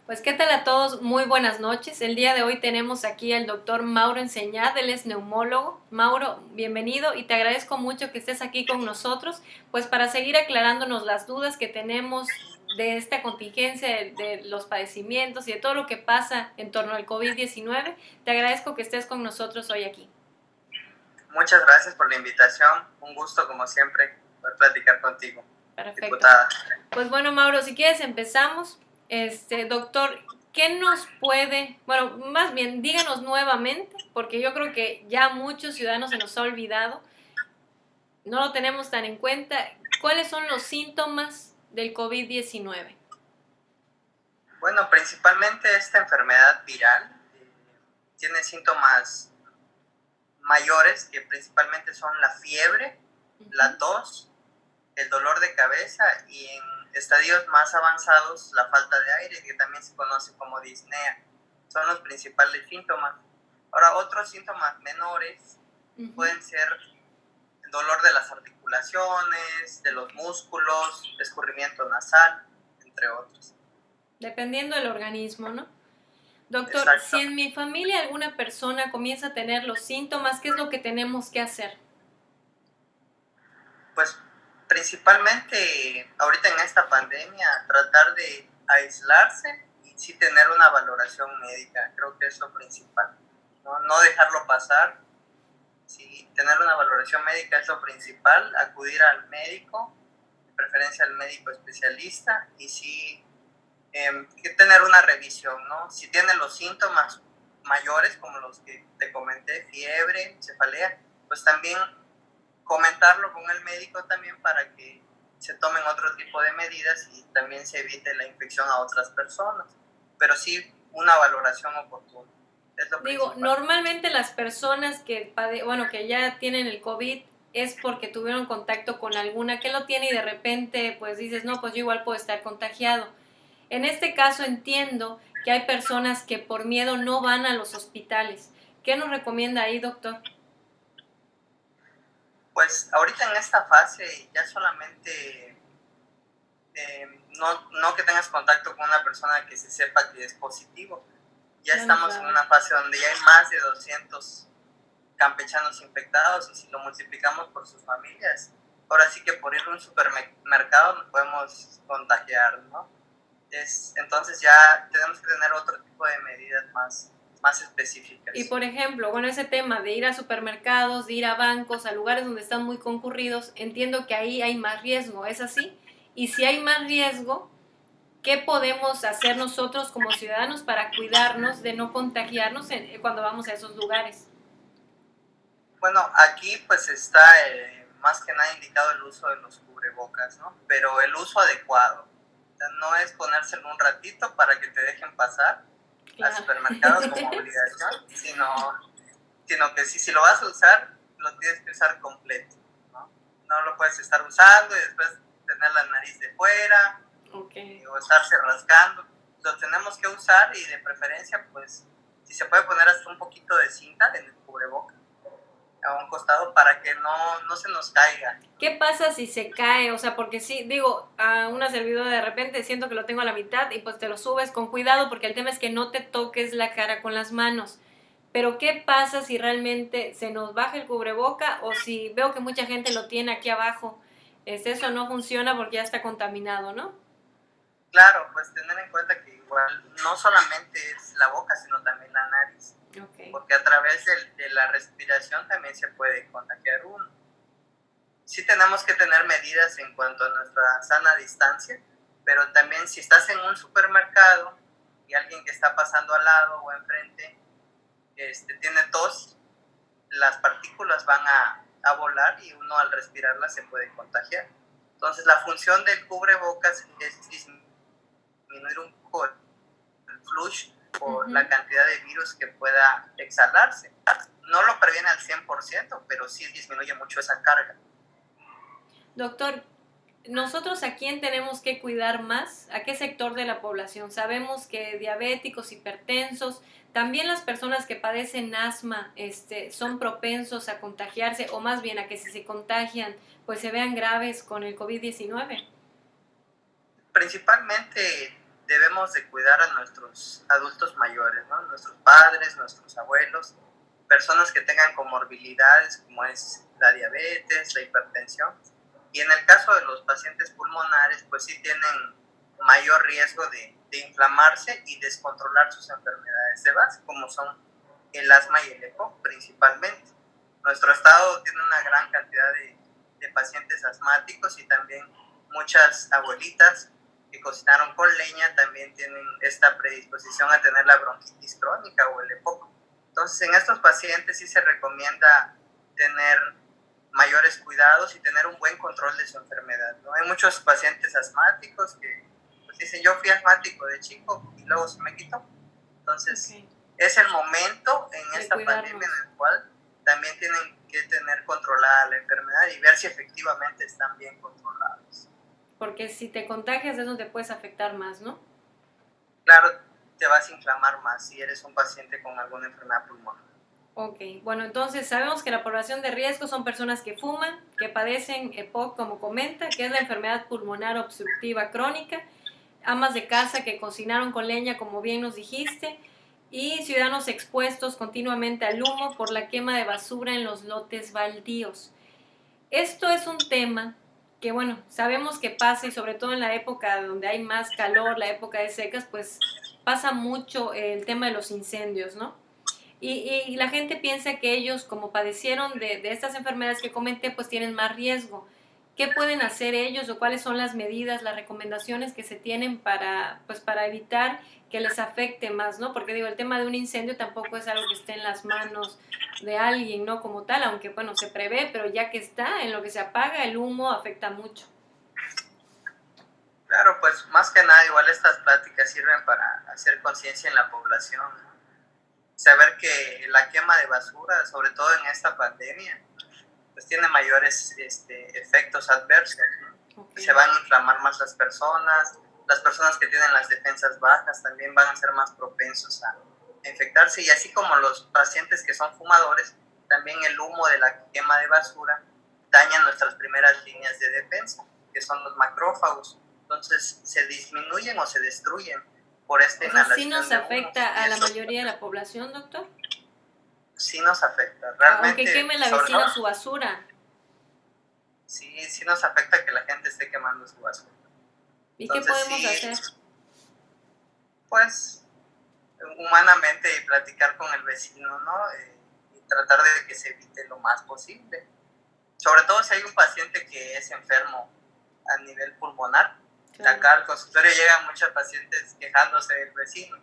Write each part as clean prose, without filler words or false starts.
Pues qué tal a todos, muy buenas noches. El día de hoy tenemos aquí al doctor Mauro Enseñad, él es neumólogo. Mauro, bienvenido y te agradezco mucho que estés aquí con nosotros, pues para seguir aclarándonos las dudas que tenemos de esta contingencia, de los padecimientos y de todo lo que pasa en torno al COVID-19. Te agradezco que estés con nosotros hoy aquí. Muchas gracias por la invitación. Un gusto, como siempre, poder platicar contigo, Perfecto. diputada. Pues bueno, Mauro, si quieres empezamos. Doctor, ¿qué nos puede, bueno, más bien, díganos nuevamente, porque yo creo que ya muchos ciudadanos se nos ha olvidado, no lo tenemos tan en cuenta, ¿cuáles son los síntomas del COVID-19? Bueno, principalmente esta enfermedad viral tiene síntomas mayores que principalmente son la fiebre, la tos, el dolor de cabeza y en estadios más avanzados la falta de aire, que también se conoce como disnea. Son los principales síntomas. Ahora, otros síntomas menores pueden ser el dolor de las articulaciones, de los músculos, escurrimiento nasal, entre otros. Dependiendo del organismo, ¿no? Doctor, si Exacto. en mi familia alguna persona comienza a tener los síntomas, ¿qué es lo que tenemos que hacer? Pues principalmente ahorita en esta pandemia, tratar de aislarse y sí tener una valoración médica, creo que es lo principal. No dejarlo pasar, sí, tener una valoración médica es lo principal, acudir al médico, de preferencia al médico especialista, y sí que tener una revisión, ¿no? Si tiene los síntomas mayores, como los que te comenté, fiebre, cefalea, pues también comentarlo con el médico también para que se tomen otro tipo de medidas y también se evite la infección a otras personas. Pero sí una valoración oportuna. Es lo Digo, principal. normalmente las personas que ya tienen el COVID es porque tuvieron contacto con alguna que lo tiene y de repente pues dices, no, pues yo igual puedo estar contagiado. En este caso entiendo que hay personas que por miedo no van a los hospitales. ¿Qué nos recomienda ahí, doctor? Pues ahorita en esta fase ya solamente no que tengas contacto con una persona que se sepa que es positivo. Ya Ya no estamos en sabe. una fase donde ya hay más de 200 campechanos infectados, y si lo multiplicamos por sus familias, ahora sí que por ir a un supermercado nos podemos contagiar, ¿no? Entonces ya tenemos que tener otro tipo de medidas más específicas. Y por ejemplo, bueno, ese tema de ir a supermercados, de ir a bancos, a lugares donde están muy concurridos, entiendo que ahí hay más riesgo, ¿es así? Y si hay más riesgo, ¿qué podemos hacer nosotros como ciudadanos para cuidarnos de no contagiarnos cuando vamos a esos lugares? Bueno, aquí pues está más que nada indicado el uso de los cubrebocas, ¿no? Pero el uso adecuado. O sea, no es ponérselo un ratito para que te dejen pasar al Claro. supermercado como obligación, sino que si lo vas a usar, lo tienes que usar completo, ¿no? No lo puedes estar usando y después tener la nariz de fuera, Okay. o estarse rascando. Lo tenemos que usar y de preferencia, pues, si se puede poner hasta un poquito de cinta en el cubreboca a un costado para que no se nos caiga. ¿Qué pasa si se cae? O sea, porque sí, digo, a una servidora de repente siento que lo tengo a la mitad y pues te lo subes con cuidado porque el tema es que no te toques la cara con las manos. Pero ¿qué pasa si realmente se nos baja el cubreboca o si veo que mucha gente lo tiene aquí abajo? Eso no funciona porque ya está contaminado, ¿no? Claro, pues tener en cuenta que igual no solamente es la boca, sino también la nariz, Okay. porque a través de la respiración también se puede contagiar uno. Sí tenemos que tener medidas en cuanto a nuestra sana distancia, pero también si estás en un supermercado y alguien que está pasando al lado o enfrente tiene tos, las partículas van a volar y uno al respirarlas se puede contagiar. Entonces la función del cubrebocas es disminuir un poco el flush o la cantidad de virus que pueda exhalarse. No lo previene al 100%, pero sí disminuye mucho esa carga. Doctor, nosotros a quién tenemos que cuidar más, a qué sector de la población. Sabemos que diabéticos, hipertensos, también las personas que padecen asma, son propensos a contagiarse o más bien a que si se contagian, pues se vean graves con el COVID-19. Principalmente debemos de cuidar a nuestros adultos mayores, ¿no? Nuestros padres, nuestros abuelos, personas que tengan comorbilidades como es la diabetes, la hipertensión. Y en el caso de los pacientes pulmonares, pues sí tienen mayor riesgo de inflamarse y descontrolar sus enfermedades de base, como son el asma y el EPOC principalmente. Nuestro estado tiene una gran cantidad de pacientes asmáticos y también muchas abuelitas que cocinaron con leña también tienen esta predisposición a tener la bronquitis crónica o el EPOC. Entonces, en estos pacientes sí se recomienda tener mayores cuidados y tener un buen control de su enfermedad, ¿no? Hay muchos pacientes asmáticos que pues, dicen, yo fui asmático de chico y luego se me quitó. Entonces, es el momento en esta pandemia en el cual también tienen que tener controlada la enfermedad y ver si efectivamente están bien controlados. Porque si te contagias es donde puedes afectar más, ¿no? Claro, te vas a inflamar más si eres un paciente con alguna enfermedad pulmonar. Ok, bueno, entonces sabemos que la población de riesgo son personas que fuman, que padecen EPOC, como comenta, que es la enfermedad pulmonar obstructiva crónica, amas de casa que cocinaron con leña, como bien nos dijiste, y ciudadanos expuestos continuamente al humo por la quema de basura en los lotes baldíos. Esto es un tema que, bueno, sabemos que pasa y sobre todo en la época donde hay más calor, la época de secas, pues pasa mucho el tema de los incendios, ¿no? Y la gente piensa que ellos, como padecieron de estas enfermedades que comenté, pues tienen más riesgo. ¿Qué pueden hacer ellos o cuáles son las medidas, las recomendaciones que se tienen pues, para evitar que les afecte más, ¿no? Porque digo, el tema de un incendio tampoco es algo que esté en las manos de alguien, ¿no? Como tal, aunque bueno, se prevé, pero ya que está, en lo que se apaga, el humo afecta mucho. Claro, pues más que nada igual estas pláticas sirven para hacer conciencia en la población, ¿no? Saber que la quema de basura, sobre todo en esta pandemia, pues tiene mayores efectos adversos, ¿no? Okay. Se van a inflamar más las personas que tienen las defensas bajas también van a ser más propensos a infectarse, y así como los pacientes que son fumadores, también el humo de la quema de basura daña nuestras primeras líneas de defensa, que son los macrófagos. Entonces se disminuyen o se destruyen por esta inhalación. ¿Sí nos afecta a la mayoría de la población, doctor? Sí nos afecta, realmente. Aunque queme la vecina su basura. Sí nos afecta que la gente esté quemando su basura. ¿Y entonces, qué podemos hacer? Pues humanamente platicar con el vecino, ¿no? Y tratar de que se evite lo más posible. Sobre todo si hay un paciente que es enfermo a nivel pulmonar. Claro. Acá al consultorio llegan muchos pacientes quejándose del vecino.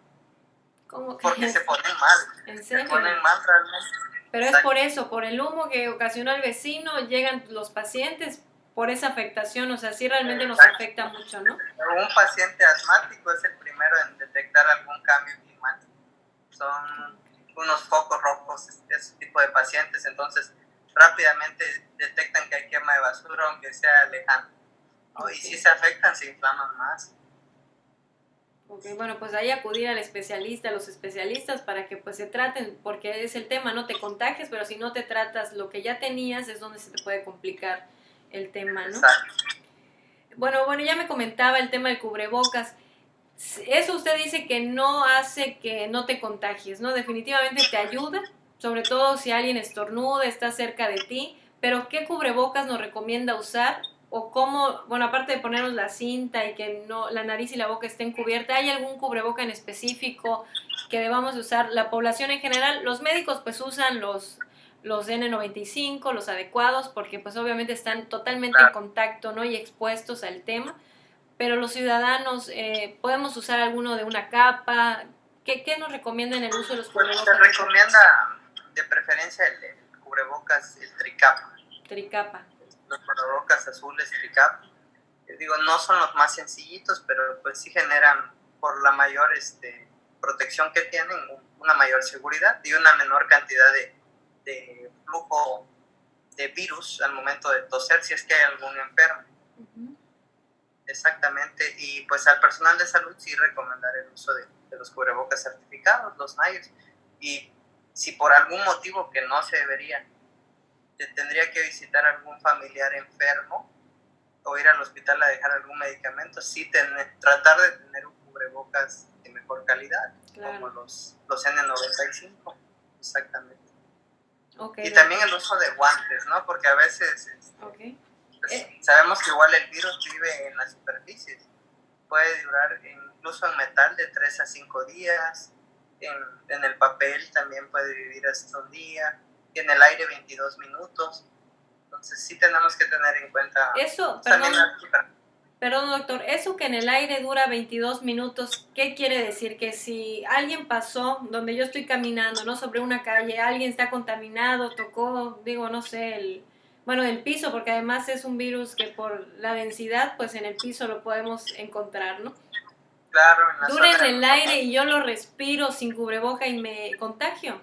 ¿Cómo que porque se ponen mal. ¿En serio? Se ponen mal realmente. Pero exacto. Es por eso, por el humo que ocasionó el vecino, llegan los pacientes por esa afectación, o sea, sí realmente exacto. Nos afecta mucho, ¿no? Un paciente asmático es el primero en detectar algún cambio climático. Son unos focos rojos, ese tipo de pacientes, entonces rápidamente detectan que hay quema de basura, aunque sea lejano, ¿no? Okay. Y si se afectan, se inflaman más. Ok, bueno, pues ahí acudir al especialista, a los especialistas para que pues se traten, porque es el tema, no te contagies, pero si no te tratas lo que ya tenías es donde se te puede complicar el tema, ¿no? Exacto. Bueno, ya me comentaba el tema del cubrebocas. Eso usted dice que no hace que no te contagies, ¿no? Definitivamente te ayuda, sobre todo si alguien estornuda, está cerca de ti, pero ¿qué cubrebocas nos recomienda usar? O cómo, bueno, aparte de ponernos la cinta y que no, la nariz y la boca estén cubiertas, ¿hay algún cubreboca en específico que debamos usar? La población en general, los médicos pues usan los N95, los adecuados, porque pues obviamente están totalmente en contacto, ¿no? Y expuestos al tema, pero los ciudadanos, ¿podemos usar alguno de una capa? ¿Qué nos recomiendan el uso de los cubrebocas? Se recomienda de preferencia el cubrebocas, el tricapa. Tricapa. Los cubrebocas azules tricapa. Digo, no son los más sencillitos, pero pues sí generan, por la mayor protección que tienen, una mayor seguridad y una menor cantidad de flujo de virus al momento de toser, si es que hay algún enfermo. Uh-huh. Exactamente, y pues al personal de salud sí recomendar el uso de los cubrebocas certificados, los NIOS, y si por algún motivo que no se debería, tendría que visitar a algún familiar enfermo o ir al hospital a dejar algún medicamento, sí tratar de tener un cubrebocas cubrebocas de mejor calidad, Claro. como los N95, exactamente. Okay, y también el uso de guantes, ¿no? Porque a veces okay. pues, sabemos que igual el virus vive en las superficies. Puede durar incluso en metal de 3 a 5 días, en el papel también puede vivir hasta un día, y en el aire 22 minutos. Entonces sí tenemos que tener en cuenta Eso, también perdón, doctor, eso que en el aire dura 22 minutos, ¿qué quiere decir? Que si alguien pasó donde yo estoy caminando, ¿no? Sobre una calle, alguien está contaminado, tocó, digo, no sé, el piso, porque además es un virus que por la densidad, pues en el piso lo podemos encontrar, ¿no? Claro, en la Dura zona en de el los aire ojos. y yo lo respiro sin cubreboca y me contagio.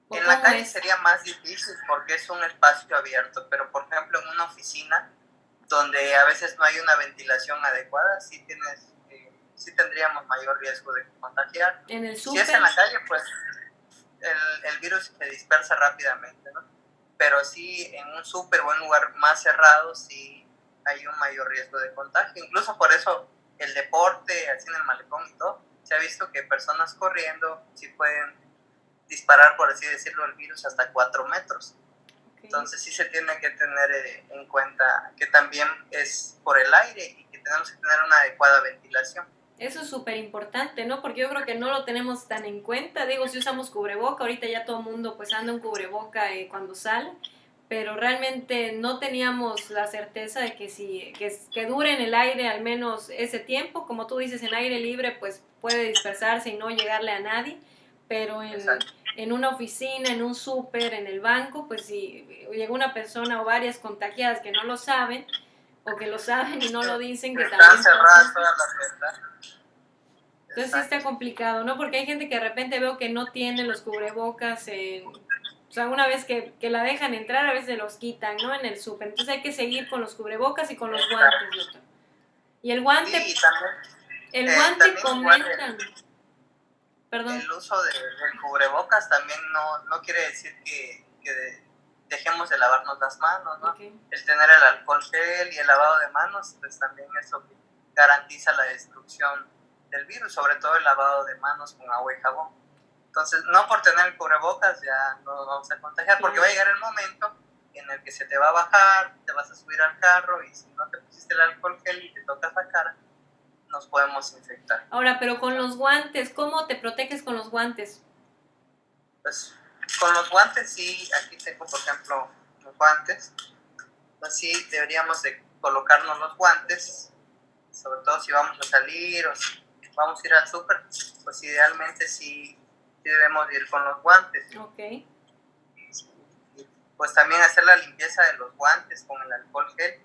¿O En la cómo calle es? sería más difícil porque es un espacio abierto, pero por ejemplo en una oficina donde a veces no hay una ventilación adecuada, sí tendríamos mayor riesgo de contagiar. En el Si es en súper. la calle, pues el virus se dispersa rápidamente, ¿no? Pero sí en un súper o en un lugar más cerrado, sí hay un mayor riesgo de contagio. Incluso por eso el deporte, así en el malecón y todo, se ha visto que personas corriendo sí pueden disparar, por así decirlo, el virus hasta 4 metros. Okay. Entonces sí se tiene que tener en cuenta que también es por el aire y que tenemos que tener una adecuada ventilación. Eso es súper importante, ¿no? Porque yo creo que no lo tenemos tan en cuenta. Digo, si usamos cubreboca, ahorita ya todo el mundo pues anda un cubreboca cuando sale, pero realmente no teníamos la certeza de que que dure en el aire al menos ese tiempo. Como tú dices, en aire libre pues puede dispersarse y no llegarle a nadie, pero en una oficina, en un súper, en el banco, pues si llega una persona o varias contagiadas que no lo saben, o que lo saben y no lo dicen, que Están también cerradas pasa. todas las ventanas. Entonces sí está complicado, ¿no? Porque hay gente que de repente veo que no tiene los cubrebocas, o sea, una vez que la dejan entrar, a veces los quitan, ¿no? En el súper. Entonces hay que seguir con los cubrebocas y con los guantes, doctor. Y el guante, sí, y también, el guante comentan. Perdón. El uso del cubrebocas también no quiere decir que dejemos de lavarnos las manos, ¿no? Okay. El tener el alcohol gel y el lavado de manos, pues también eso garantiza la destrucción del virus, sobre todo el lavado de manos con agua y jabón. Entonces, no por tener el cubrebocas ya no nos vamos a contagiar, sí, porque va a llegar el momento en el que se te va a bajar, te vas a subir al carro y si no te pusiste el alcohol gel y te tocas la cara, nos podemos infectar. Ahora, pero con los guantes, ¿cómo te proteges con los guantes? Pues con los guantes sí, aquí tengo por ejemplo los guantes, pues sí deberíamos de colocarnos los guantes, sobre todo si vamos a salir o si vamos a ir al súper, pues idealmente sí debemos ir con los guantes. Okay. Y pues también hacer la limpieza de los guantes con el alcohol gel.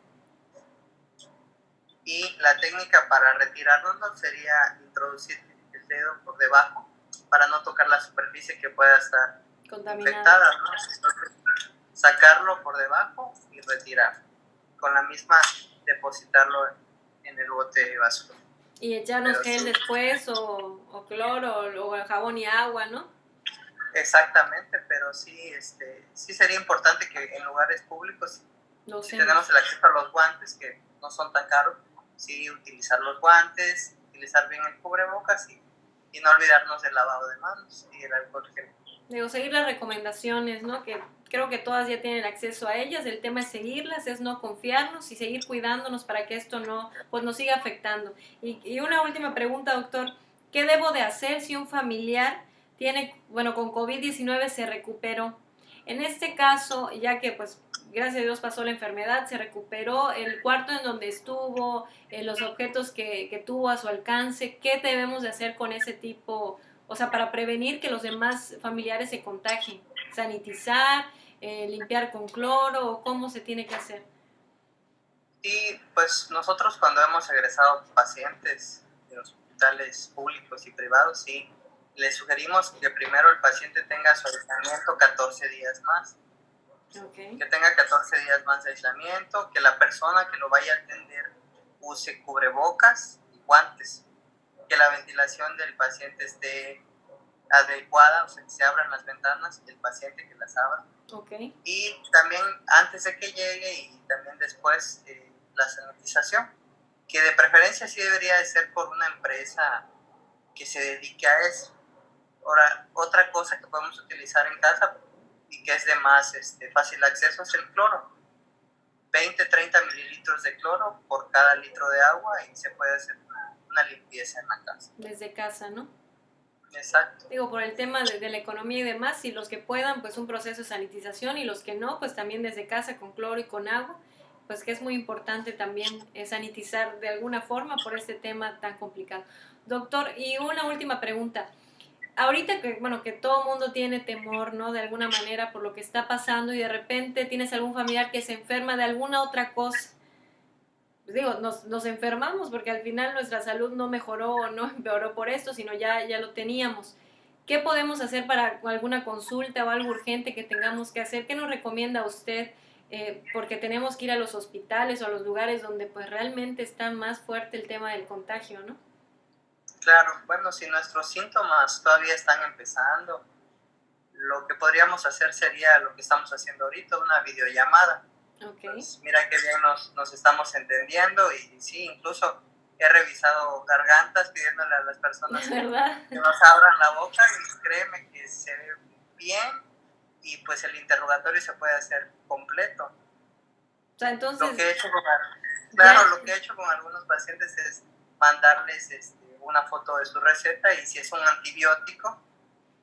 Y la técnica para retirarnos sería introducir el dedo por debajo para no tocar la superficie que pueda estar infectada, ¿no? Entonces, sacarlo por debajo y retirar. Con la misma, depositarlo en el bote de basura. Y echarnos gel sí, después, o cloro, o jabón y agua, ¿no? Exactamente, pero sí, sí sería importante que en lugares públicos, si tenemos el acceso a los guantes, que no son tan caros, sí utilizar los guantes, utilizar bien el cubrebocas y no olvidarnos del lavado de manos y el alcohol gel. Digo, seguir las recomendaciones, ¿no? Que creo que todas ya tienen acceso a ellas. El tema es seguirlas, es no confiarnos y seguir cuidándonos para que esto no, pues, nos siga afectando. Y una última pregunta, doctor. ¿Qué debo de hacer si un familiar tiene, bueno, con COVID-19 se recuperó? En este caso, ya que, pues, gracias a Dios pasó la enfermedad, se recuperó el cuarto en donde estuvo, los objetos que tuvo a su alcance, ¿qué debemos de hacer con ese tipo? O sea, para prevenir que los demás familiares se contagien. Sanitizar, limpiar con cloro, o cómo se tiene que hacer. Sí, pues nosotros cuando hemos egresado pacientes de hospitales públicos y privados, sí, les sugerimos que primero el paciente tenga su aislamiento 14 días más. Okay. Que tenga 14 días más de aislamiento, que la persona que lo vaya a atender use cubrebocas y guantes, que la ventilación del paciente esté adecuada, o sea, que se abran las ventanas y el paciente que las abra. Okay. Y también antes de que llegue y también después la sanitización. que de preferencia sí debería de ser por una empresa que se dedique a eso. Ahora, otra cosa que podemos utilizar en casa y que es de más fácil acceso es el cloro. 20-30 mililitros de cloro por cada litro de agua y se puede hacer una limpieza en la casa. Desde casa, ¿no? Exacto. Digo, por el tema de la economía y demás, y los que puedan, pues un proceso de sanitización, y los que no, pues también desde casa con cloro y con agua, pues que es muy importante también sanitizar de alguna forma por este tema tan complicado. Doctor, y una última pregunta. Ahorita que, bueno, que todo el mundo tiene temor, ¿no? De alguna manera por lo que está pasando y de repente tienes algún familiar que se enferma de alguna otra cosa. Pues digo, nos enfermamos porque al final nuestra salud no mejoró o no empeoró por esto, sino ya lo teníamos. ¿Qué podemos hacer para alguna consulta o algo urgente que tengamos que hacer? ¿Qué nos recomienda usted? Porque tenemos que ir a los hospitales o a los lugares donde pues realmente está más fuerte el tema del contagio, ¿no? Claro, bueno, si nuestros síntomas todavía están empezando, lo que podríamos hacer sería lo que estamos haciendo ahorita, una videollamada. Ok. Pues mira qué bien nos estamos entendiendo y sí, incluso he revisado gargantas pidiéndole a las personas ¿Verdad? que nos abran la boca y créeme que se ve bien y pues el interrogatorio se puede hacer completo. O sea, Lo entonces, que he hecho con, ya, claro, lo que he hecho con algunos pacientes es mandarles una foto de su receta y si es un antibiótico,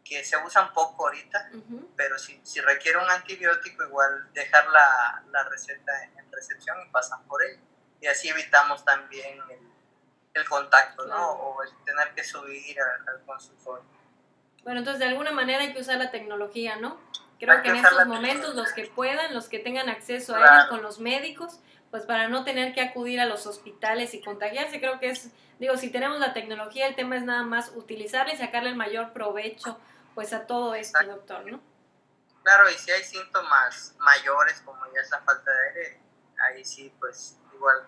que se usan poco ahorita, pero si requiere un antibiótico, igual dejar la receta en recepción y pasan por ella. Y así evitamos también el contacto, claro. ¿no? O el tener que subir al consultorio. Bueno, entonces de alguna manera hay que usar la tecnología, ¿no? Creo Hay que que en usar estos la momentos los tecnología. que puedan, los que tengan acceso a ellos Claro, con los médicos, pues para no tener que acudir a los hospitales y contagiarse, creo que es, digo, si tenemos la tecnología, el tema es nada más utilizarla y sacarle el mayor provecho pues a todo esto, exacto. doctor, ¿no? Claro, y si hay síntomas mayores, como ya es la falta de aire, ahí sí, pues igual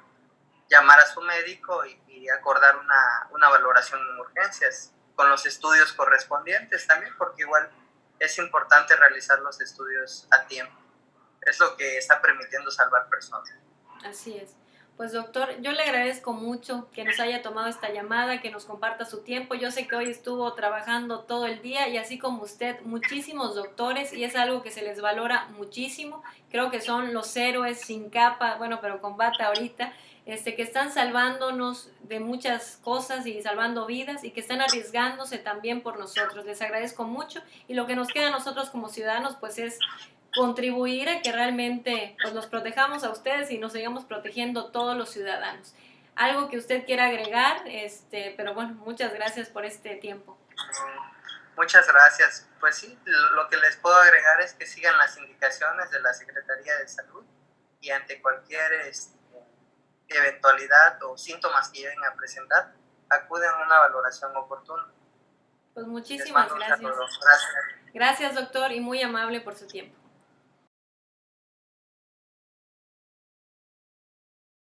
llamar a su médico y acordar una valoración en urgencias con los estudios correspondientes también, porque igual es importante realizar los estudios a tiempo. Es lo que está permitiendo salvar personas. Así es. Pues doctor, yo le agradezco mucho que nos haya tomado esta llamada, que nos comparta su tiempo. Yo sé que hoy estuvo trabajando todo el día y así como usted, muchísimos doctores y es algo que se les valora muchísimo. Creo que son los héroes sin capa, bueno, pero con bata ahorita, que están salvándonos de muchas cosas y salvando vidas y que están arriesgándose también por nosotros. Les agradezco mucho y lo que nos queda a nosotros como ciudadanos pues es contribuir a que realmente pues los protejamos a ustedes y nos sigamos protegiendo todos los ciudadanos. Algo que usted quiera agregar, pero bueno, muchas gracias por este tiempo. Muchas gracias. Pues sí, lo que les puedo agregar es que sigan las indicaciones de la Secretaría de Salud y ante cualquier eventualidad o síntomas que lleguen a presentar, acuden a una valoración oportuna. Pues Les muchísimas mando un gracias. saludo. Gracias. Gracias, doctor, y muy amable por su tiempo.